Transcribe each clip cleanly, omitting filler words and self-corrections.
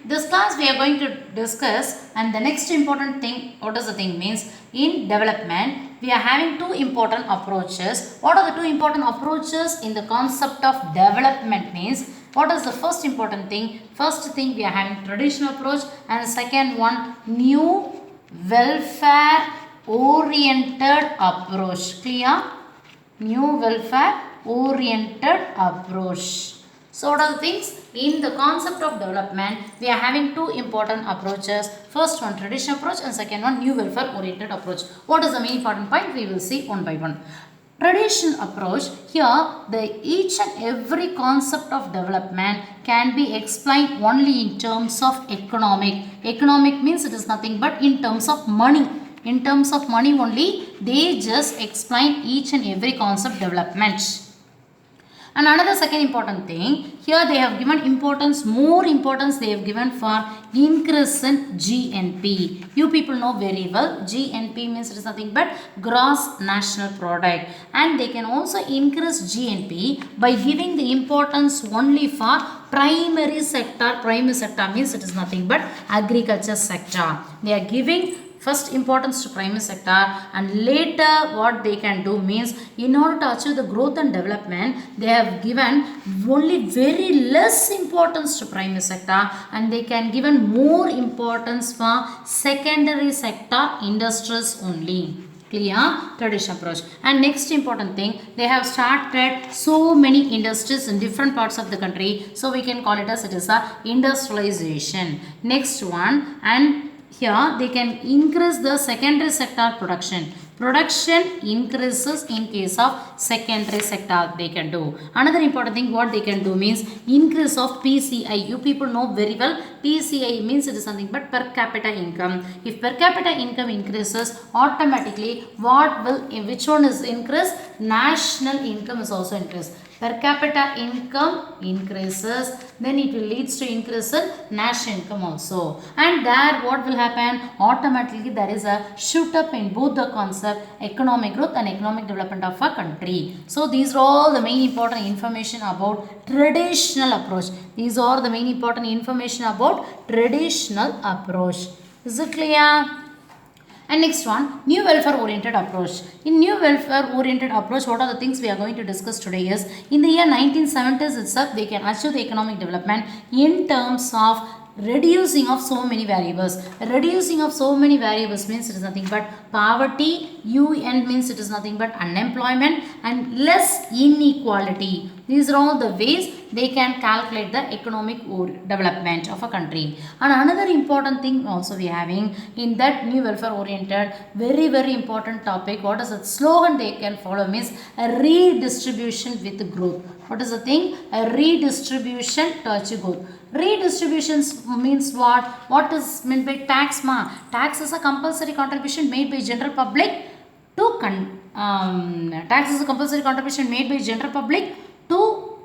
This class we are going to discuss, and the next important thing, what does the thing means? In development, we are having two important approaches. What are the two important approaches in the concept of development means? What is the first important thing? First thing, we are having traditional approach, and second one, new welfare oriented approach. Clear? New welfare oriented approach. So what are the things? In the concept of development, we are having two important approaches. First one, traditional approach, and second one, new welfare oriented approach. What is the main important point? We will see one by one. Traditional approach, here each and every concept of development can be explained only in terms of economic. Economic means it is nothing but in terms of money. In terms of money only, they just explain each and every concept development. And another second important thing, here they have given importance, more importance they have given for increase in GNP. You people know very well, GNP means it is nothing but gross national product. And they can also increase GNP by giving the importance only for primary sector. Primary sector means it is nothing but agriculture sector. They are giving first importance to primary sector, and later what they can do means, in order to achieve the growth and development, they have given only very less importance to primary sector, and they can given more importance for secondary sector industries only. Clear? Traditional approach. And next important thing, they have started so many industries in different parts of the country, so we can call it as it is a industrialization. Next one, and here they can increase the secondary sector production. Production increases in case of secondary sector they can do. Another important thing what they can do means increase of PCI. You people know very well, PCI means it is something but per capita income. If per capita income increases, automatically what will, which one is increased? National income is also increased. Per capita income increases, then it will leads to increase in national income also. And there what will happen? Automatically there is a shoot up in both the concept, economic growth and economic development of a country. So these are all the main important information about traditional approach. These are the main important information about traditional approach. Is it clear? And next one, new welfare oriented approach. In new welfare oriented approach, what are the things we are going to discuss today is, in the year 1970s itself, they can achieve the economic development in terms of reducing of so many variables. Reducing of so many variables means it is nothing but poverty, UN means it is nothing but unemployment, and less inequality. These are all the ways they can calculate the economic development of a country. And another important thing also we are having in that new welfare oriented, very important topic, what is the slogan they can follow means a redistribution with growth. What is the thing? A redistribution to achieve growth. Redistribution means what? What is meant by tax ma? Tax is a compulsory contribution made by general public to tax is a compulsory contribution made by general public to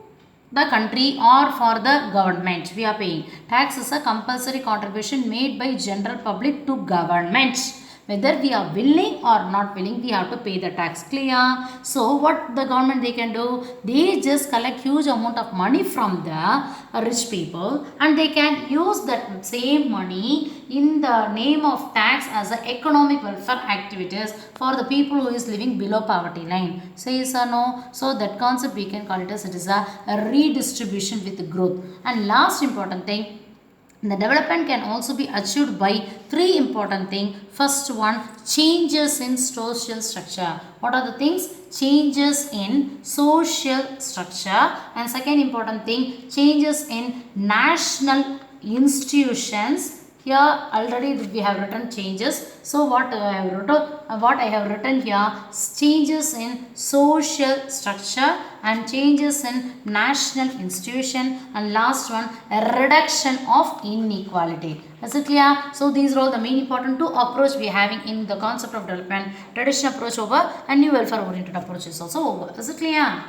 the country or for the government. We are paying. Tax is a compulsory contribution made by general public to government. Whether we are willing or not willing, we have to pay the tax. Clear? So what the government they can do? They just collect huge amount of money from the rich people, and they can use that same money in the name of tax as a economic welfare activities for the people who is living below poverty line. Say yes or no? So that concept we can call it as it is a redistribution with growth. And last important thing, the development can also be achieved by three important things. First one, changes in social structure. What are the things? Changes in social structure. And second important thing, changes in national institutions. Here already we have written changes. So what I have written here, changes in social structure and changes in national institution, and last one, a reduction of inequality. Is it clear? So these are all the main important two approach we are having in the concept of development. Traditional approach over and new welfare oriented approach is also over. Is it clear?